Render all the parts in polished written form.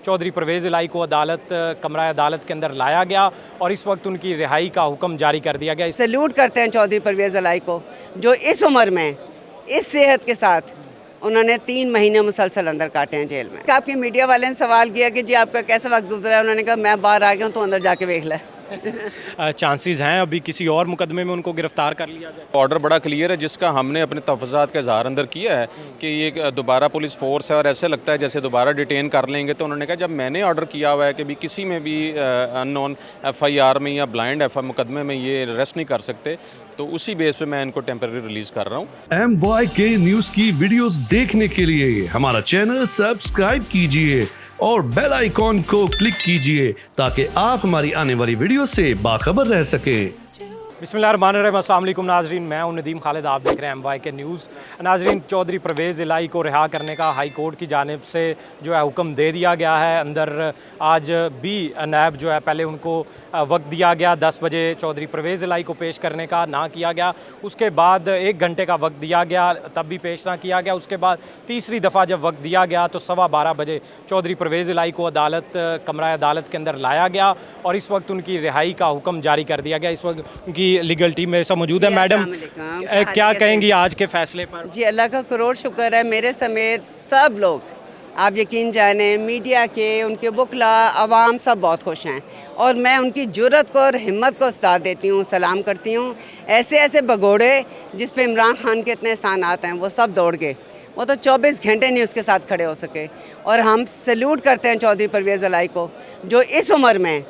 चौधरी परवेज़ इलाही को कमरा अदालत के अंदर लाया गया और इस वक्त उनकी रिहाई का हुक्म जारी कर दिया गया। सैल्यूट करते हैं चौधरी परवेज़ इलाही को, जो इस उम्र में इस सेहत के साथ उन्होंने 3 महीने मुसलसल अंदर काटे हैं जेल में। आपके मीडिया वाले ने सवाल किया कि जी आपका कैसा वक्त गुजरा है, उन्होंने कहा मैं बाहर आ गया हूँ, तो अंदर जाके देख ले। चांसेस हैं अभी किसी और मुकदमे में उनको गिरफ्तार कर लिया जाए? ऑर्डर बड़ा क्लियर है, जिसका हमने अपने तफज़ात का इजहार अंदर किया है कि ये दोबारा पुलिस फोर्स है और ऐसे लगता है जैसे दोबारा डिटेन कर लेंगे। तो उन्होंने कहा जब मैंने ऑर्डर किया हुआ है कि भी किसी में भी अननोन FIR में या ब्लाइंड मुकदमे में ये अरेस्ट नहीं कर सकते, तो उसी बेस पे मैं इनको टेम्परेरी रिलीज कर रहा हूँ। MYK न्यूज़ की वीडियोस देखने के लिए हमारा चैनल सब्सक्राइब कीजिए और बेल आइकॉन को क्लिक कीजिए ताकि आप हमारी आने वाली वीडियो से बाखबर रह सकें। बिस्मिल्लाहिर्रहमानिर्रहीम, अस्सलाम वालेकुम नाजरीन, मैं हूं नदीम खालिद, आप देख रहे हैं MYK न्यूज़। नाजरीन, चौधरी परवेज़ इलाही को रिहा करने का हाई कोर्ट की जानिब से जो है हुक्म दे दिया गया है। अंदर आज भी नैब जो है पहले उनको वक्त दिया गया 10 बजे चौधरी परवेज़ इलाही को पेश करने का, ना किया गया। उसके बाद 1 घंटे का वक्त दिया गया, तब भी पेश ना किया गया। उसके बाद तीसरी दफ़ा जब वक्त दिया गया तो 12:15 बजे चौधरी परवेज़ इलाही को कमरा अदालत के अंदर लाया गया और इस वक्त उनकी रिहाई का हुक्म जारी कर दिया गया। इस वक्त उनकी लीगल टीम मेरे साथ मौजूद है। मैडम, क्या कहेंगी आज के फैसले पर? जी, अल्लाह का करोड़ शुक्र है, मेरे समेत सब लोग, आप यकीन जाने, मीडिया के, उनके बुकला, आवाम सब बहुत खुश हैं और मैं उनकी जुर्रत को और हिम्मत को साथ देती हूँ, सलाम करती हूँ। ऐसे ऐसे भगोड़े जिस पे इमरान खान के इतने एहसानात हैं, वो सब दौड़ गए, वो तो 24 घंटे नहीं उसके साथ खड़े हो सके। और हम सैल्यूट करते हैं चौधरी परवेज़ इलाही को, जो इस उम्र में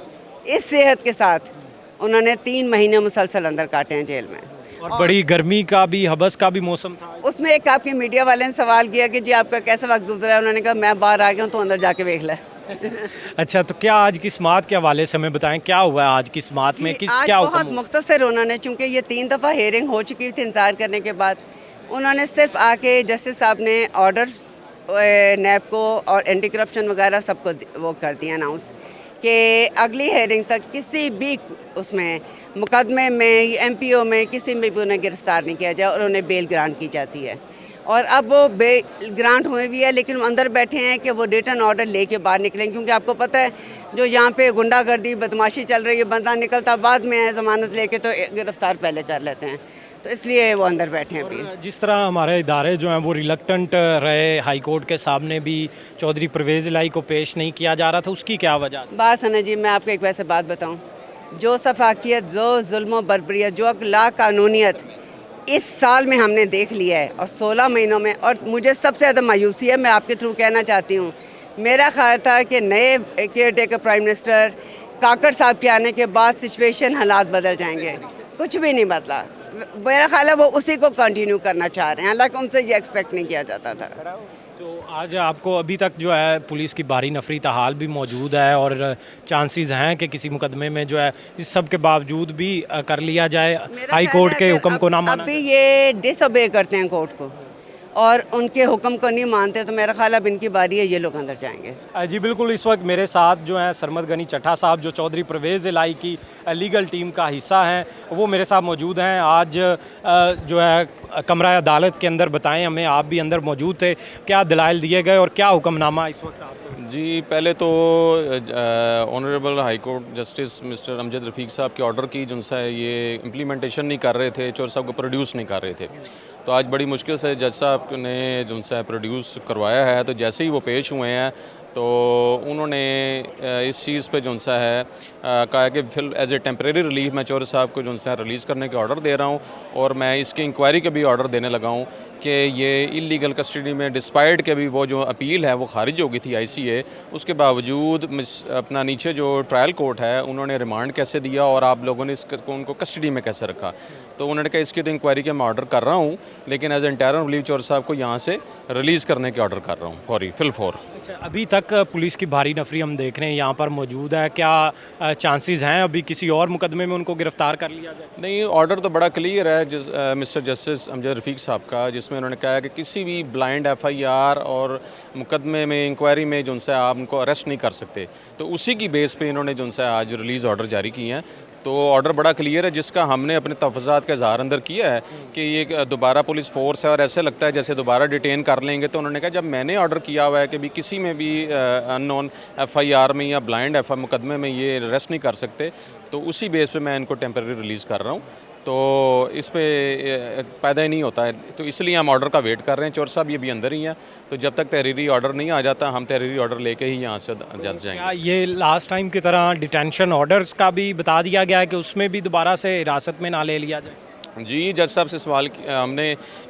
इस सेहत के साथ उन्होंने 3 महीने मुसलसल अंदर काटे हैं जेल में। और बड़ी गर्मी का भी, हबस का भी मौसम था। उसमें एक आपके मीडिया वाले ने सवाल किया कि जी आपका कैसा वक्त गुजरा है, उन्होंने कहा मैं बाहर आ गया हूँ, तो अंदर जाके देख ले। अच्छा, तो क्या आज की समाअत के हवाले से हमें बताएं, क्या हुआ है आज की समाअत में? क्या बहुत मुख्तसर उन्होंने, चूँकि ये 3 दफ़ा हेयरिंग हो चुकी थी इंतज़ार करने के बाद, उन्होंने सिर्फ आके जस्टिस साहब ने ऑर्डर्स नैब को और एंटी करप्शन वगैरह सबको वो कर दिया अनाउंस कि अगली हेयरिंग तक किसी भी उसमें मुकदमे में, MPO में किसी में भी उन्हें गिरफ्तार नहीं किया जाए और उन्हें बेल ग्रांट की जाती है। और अब वो बेल ग्रांट हुए भी है, लेकिन अंदर बैठे हैं कि वो रिटर्न ऑर्डर लेके बाहर निकलें, क्योंकि आपको पता है जो यहाँ पे गुंडागर्दी, बदमाशी चल रही है, बंदा निकलता बाद में है, ज़मानत लेके तो गिरफ्तार पहले कर लेते हैं, तो इसलिए वो अंदर बैठे हैं अभी। जिस तरह हमारे इदारे जो हैं वो रिलक्टेंट रहे, हाई कोर्ट के सामने भी चौधरी परवेज़ इलाही को पेश नहीं किया जा रहा था, उसकी क्या वजह? बात सुना जी, मैं आपको एक वैसे बात बताऊं, जो सफाकियत, जो जुल्म बर्बरियत, जो ला कानूनियत इस साल में हमने देख लिया है और 16 महीनों में, और मुझे सबसे ज़्यादा मायूसी है, मैं आपके थ्रू कहना चाहती हूँ, मेरा ख्याल था कि नए केयर टेकर प्राइम मिनिस्टर काकड़ साहब के आने के बाद सिचुएशन, हालात बदल जाएंगे, कुछ भी नहीं बदला। मेरा ख्याल है वो उसी को कंटिन्यू करना चाह रहे हैं, हालांकि उनसे ये एक्सपेक्ट नहीं किया जाता था। तो आज आपको अभी तक जो है पुलिस की भारी नफरी ताहाल भी मौजूद है और चांसेस हैं कि किसी मुकदमे में जो है इस सब के बावजूद भी कर लिया जाए, हाई कोर्ट के हुक्म को ना माना? अभी ये डिसओबे करते हैं कोर्ट को और उनके हुक्म को नहीं मानते, तो मेरा ख्याल अब इनकी बारी है, ये लोग अंदर जाएंगे। जी बिल्कुल, इस वक्त मेरे साथ जो हैं सरमद गनी चट्टा साहब, जो चौधरी परवेज़ इलाही की लीगल टीम का हिस्सा हैं, वो मेरे साथ मौजूद हैं। आज जो है कमरा अदालत के अंदर, बताएं हमें, आप भी अंदर मौजूद थे, क्या दलाइल दिए गए और क्या हुक्मनामा इस वक्त आपको? जी, पहले तो honourable high court justice mister Amjad Rafiq साहब के ऑर्डर की जिनसे ये इम्प्लीमेंटेशन नहीं कर रहे थे, चौधरी साहब को प्रोड्यूस नहीं कर रहे थे, तो आज बड़ी मुश्किल से जज साहब ने जिनसे प्रोड्यूस करवाया है, तो जैसे ही वो पेश हुए हैं तो उन्होंने इस चीज़ पे जो है कहा कि feel as a temporary relief मैं चौधरी साहब को जो है रिलीज़ करने के ऑर्डर दे रहा हूँ और मैं इसकी इंक्वायरी के भी ऑर्डर देने लगा हूँ कि ये इलीगल कस्टडी में, डिस्पाइट के भी वो जो अपील है वो खारिज हो गई थी ICA, उसके बावजूद अपना नीचे जो ट्रायल कोर्ट है उन्होंने रिमांड कैसे दिया और आप लोगों ने इसको उनको कस्टडी में कैसे रखा। तो उन्होंने कहा इसकी तो इंक्वायरी के मैं ऑर्डर कर रहा हूँ, लेकिन एज इंटरम रिलीफ चौधरी साहब को यहाँ से रिलीज़ करने के ऑर्डर कर रहा हूँ फौरी, फिल। अच्छा, अभी तक पुलिस की भारी नफरी हम देख रहे हैं यहाँ पर मौजूद है, क्या चांसेस हैं अभी किसी और मुकदमे में उनको गिरफ्तार कर लिया जाए? नहीं, ऑर्डर तो बड़ा क्लियर है मिस्टर जस्टिस अमजद रफ़ीक साहब का, जिसमें उन्होंने कहा है कि किसी भी ब्लाइंड FIR और मुकदमे में, इंक्वायरी में जो उनसे आप उनको अरेस्ट नहीं कर सकते, तो उसी की बेस पे इन्होंने जो उनसे आज रिलीज़ ऑर्डर जारी किए हैं। तो ऑर्डर बड़ा क्लियर है, जिसका हमने अपने तफज़ात का इजहार अंदर किया है कि ये दोबारा पुलिस फोर्स है और ऐसे लगता है जैसे दोबारा डिटेन कर लेंगे। तो उन्होंने कहा जब मैंने ऑर्डर किया हुआ है कि भी किसी में भी अननोन FIR में या ब्लाइंड FIR मुकदमे में ये अरेस्ट नहीं कर सकते, तो उसी बेस पे मैं इनको टेम्परेरी रिलीज़ कर रहा हूँ। तो इस पे पैदा ही नहीं होता है, तो इसलिए हम ऑर्डर का वेट कर रहे हैं। चोर साहब ये भी अंदर ही हैं, तो जब तक तहरीरी ऑर्डर नहीं आ जाता हम तहरीरी ऑर्डर लेके ही यहाँ से जल्द जाएंगे। क्या ये लास्ट टाइम की तरह डिटेंशन ऑर्डर्स का भी बता दिया गया है कि उसमें भी दोबारा से हिरासत में ना ले लिया जाए? जी, जज साहब से सवाल हमने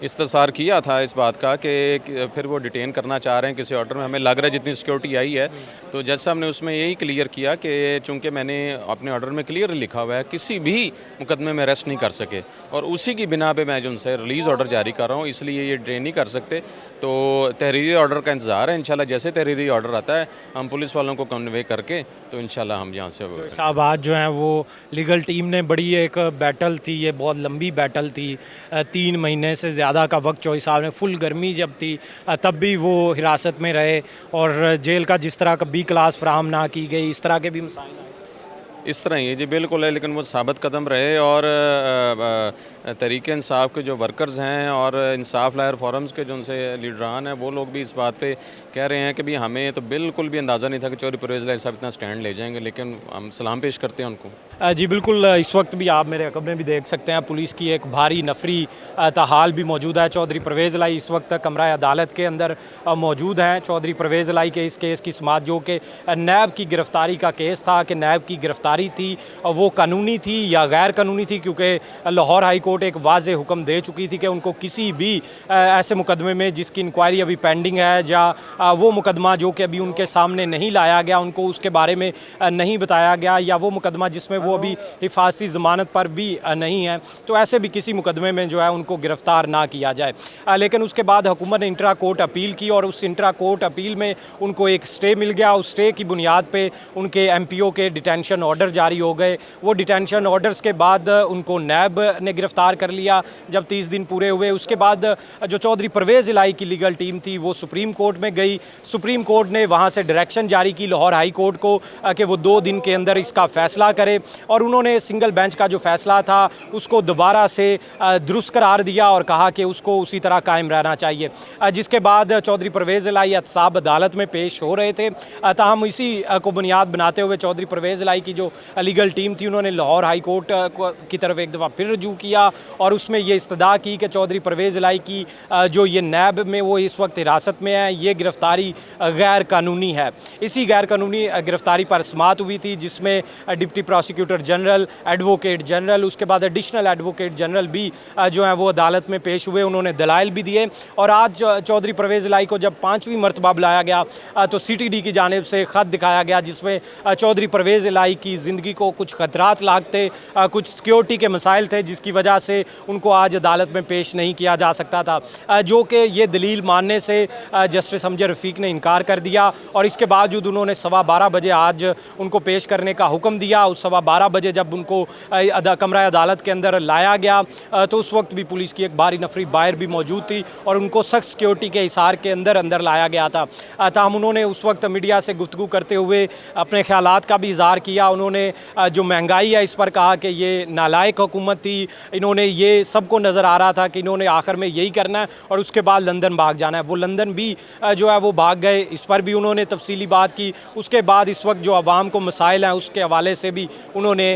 इस्तफसार किया था इस बात का कि फिर वो डिटेन करना चाह रहे हैं किसी ऑर्डर में। हमें लग रहा है जितनी सिक्योरिटी आई है, तो जज साहब ने उसमें यही क्लियर किया कि चूंकि मैंने अपने ऑर्डर में क्लियर लिखा हुआ है किसी भी मुकदमे में अरेस्ट नहीं कर सके, और उसी की बिना पे मैं जो उनसे रिलीज़ ऑर्डर जारी कर रहा हूँ, इसलिए ये डिटेन नहीं कर सकते। तो तहरीरी ऑर्डर का इंतज़ार है। इंशाल्लाह जैसे तहरीरी ऑर्डर आता है हम पुलिस वालों को कन्वे करके तो इंशाल्लाह हम यहाँ से साहब आज जो है वो लीगल टीम ने बड़ी एक बैटल थी, ये बहुत लंबी बैटल थी, 3 महीने से ज़्यादा का वक्त चौधरी साहब ने, फुल गर्मी जब थी तब भी वो हिरासत में रहे, और जेल का जिस तरह का B क्लास फराहम ना की गई, इस तरह के भी मसाइल आए। इस तरह ही है जी, बिल्कुल है, लेकिन वो साबित कदम रहे और तरीके इंसाफ के जो वर्कर्स हैं और इंसाफ लायर फोरम्स के जो उनसे लीडरान हैं वो लोग भी इस बात पे कह रहे हैं कि भी हमें तो बिल्कुल भी अंदाज़ा नहीं था कि चौधरी परवेज़ इलाही साहब इतना स्टैंड ले जाएंगे, लेकिन हम सलाम पेश करते हैं उनको। जी बिल्कुल, इस वक्त भी आप मेरे अकब में भी देख सकते हैं पुलिस की एक भारी नफरी ताहाल भी मौजूद है। चौधरी परवेज़ इलाही इस वक्त कमरा अदालत के अंदर मौजूद हैं। चौधरी परवेज़ इलाही के इस केस की समाअत जो कि नैब की गिरफ़्तारी का केस था कि नैब की गिरफ़्तारी थी वो कानूनी थी या गैर कानूनी थी, क्योंकि लाहौर हाई कोर्ट एक वाज़े हुक्म दे चुकी थी कि उनको किसी भी ऐसे मुकदमे में जिसकी इंक्वायरी अभी पेंडिंग है या वो मुकदमा जो कि अभी उनके सामने नहीं लाया गया, उनको उसके बारे में नहीं बताया गया, या वो मुकदमा जिसमें वो अभी हिफाजती ज़मानत पर भी नहीं है, तो ऐसे भी किसी मुकदमे में जो है उनको गिरफ़्तार ना किया जाए। लेकिन उसके बाद हुकूमत ने इंट्रा कोर्ट अपील की और उस इंट्रा कोर्ट अपील में उनको एक स्टे मिल गया। उस स्टे की बुनियाद पे उनके MPO के डिटेंशन ऑर्डर जारी हो गए। वो डिटेंशन ऑर्डर्स के बाद उनको नैब ने गिरफ़्तार कर लिया जब 30 दिन पूरे हुए। उसके बाद जो चौधरी परवेज़ इलाही की लीगल टीम थी वो सुप्रीम कोर्ट में गई। सुप्रीम कोर्ट ने वहाँ से डायरेक्शन जारी की लाहौर हाई कोर्ट को कि वो 2 दिन के अंदर इसका फ़ैसला करे, और उन्होंने सिंगल बेंच का जो फ़ैसला था उसको दोबारा से दुरुस्त करार दिया और कहा कि उसको उसी तरह कायम रहना चाहिए। जिसके बाद चौधरी परवेज़ इलाही एहतसाब अदालत में पेश हो रहे थे। ताहम इसी को बुनियाद बनाते हुए चौधरी परवेज़ इलाही की जो लीगल टीम थी उन्होंने लाहौर हाई कोर्ट की तरफ एक दफ़ा फिर रजू किया और उसमें ये इस्तदा की कि चौधरी परवेज़ इलाही की जो ये नैब में वो इस वक्त हिरासत में है, ये गिरफ़्तारी गैर कानूनी है। इसी गैर कानूनी गिरफ़्तारी पर समाअत हुई थी जिसमें deputy prosecutor general, advocate general, उसके बाद एडिशनल एडवोकेट जनरल भी जो है वो अदालत में पेश हुए, उन्होंने दलाइल भी दिए। और आज चौधरी परवेज़ इलाही को जब 5वीं मरतबा बुलाया गया तो CTD की जानिब से ख़त दिखाया गया जिसमें चौधरी परवेज़ इलाही की ज़िंदगी को कुछ ख़तरात लागते, कुछ सिक्योरिटी के मसाइल थे जिसकी वजह से उनको आज अदालत में पेश नहीं किया जा सकता था, जो कि ये दलील मानने से जस्टिस अमजद रफ़ीक ने इनकार कर दिया। और इसके बावजूद उन्होंने 12:15 बजे आज उनको पेश करने का हुक्म दिया। उस 12:15 बजे जब उनको कमरा अदालत के अंदर लाया गया तो उस वक्त भी पुलिस की एक भारी नफरी बाहर भी मौजूद थी और उनको सख्त सिक्योरिटी के हिसार के अंदर लाया गया था। ताहम उन्होंने उस वक्त मीडिया से गुफ्तगू करते हुए अपने ख्यालात का भी इज़हार किया। उन्होंने जो महंगाई है इस पर कहा कि ये नालायक हुकूमत थी, इन्होंने ये सबको नज़र आ रहा था कि इन्होंने आखिर में यही करना है और उसके बाद लंदन भाग जाना है। वो लंदन भी जो है वो भाग गए, इस पर भी उन्होंने तफसीली बात की। उसके बाद इस वक्त जो आवाम को मसाइल हैं उसके हवाले से भी उन्होंने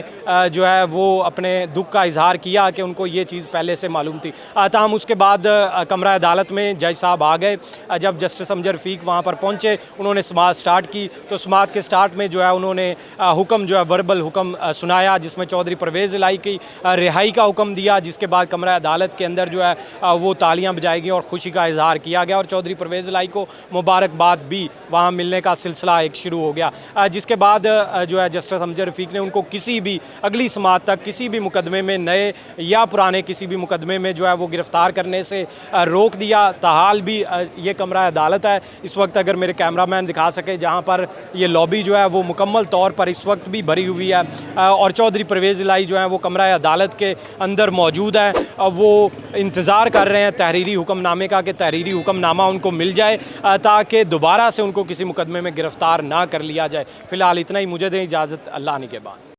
जो है वो अपने दुख का इजहार किया कि उनको ये चीज़ पहले से मालूम थी। ताहम उसके बाद कमरा अदालत में जज साहब आ गए। जब जस्टिस अमजद रफ़ीक वहाँ पर पहुँचे उन्होंने समाअत स्टार्ट की, तो समाअत के स्टार्ट में जो है उन्होंने हुक्म जो है वर्बल हुक्म सुनाया जिसमें चौधरी परवेज़ इलाही की रिहाई का हुक्म दिया। जिसके बाद कमरा अदालत के अंदर जो है वो तालियां बजाई गई और खुशी का इजहार किया गया और चौधरी परवेज़ इलाही को मुबारकबाद भी वहाँ मिलने का सिलसिला एक शुरू हो गया। जिसके बाद जो है जस्टिस अमजद रफ़ीक ने उनको किसी भी अगली समाअत तक किसी भी मुकदमे में, नए या पुराने किसी भी मुकदमे में जो है वो गिरफ़्तार करने से रोक दिया। ताहाल भी ये कमरा अदालत है इस वक्त, अगर मेरे कैमरामैन दिखा सके, जहाँ पर ये लॉबी जो है वो मुकम्मल तौर पर इस वक्त भी भरी हुई है और चौधरी परवेज़ इलाही जो है वो कमरा अदालत के अंदर मौजूद है। वो इंतज़ार कर रहे हैं तहरीरी हुक्मनामे का कि तहरीरी हुक्मनामा उनको मिल जाए ताकि दोबारा से उनको किसी मुकदमे में गिरफ़्तार ना कर लिया जाए। फ़िलहाल इतना ही, मुझे दें इजाज़त, अल्लाह ने के बाद।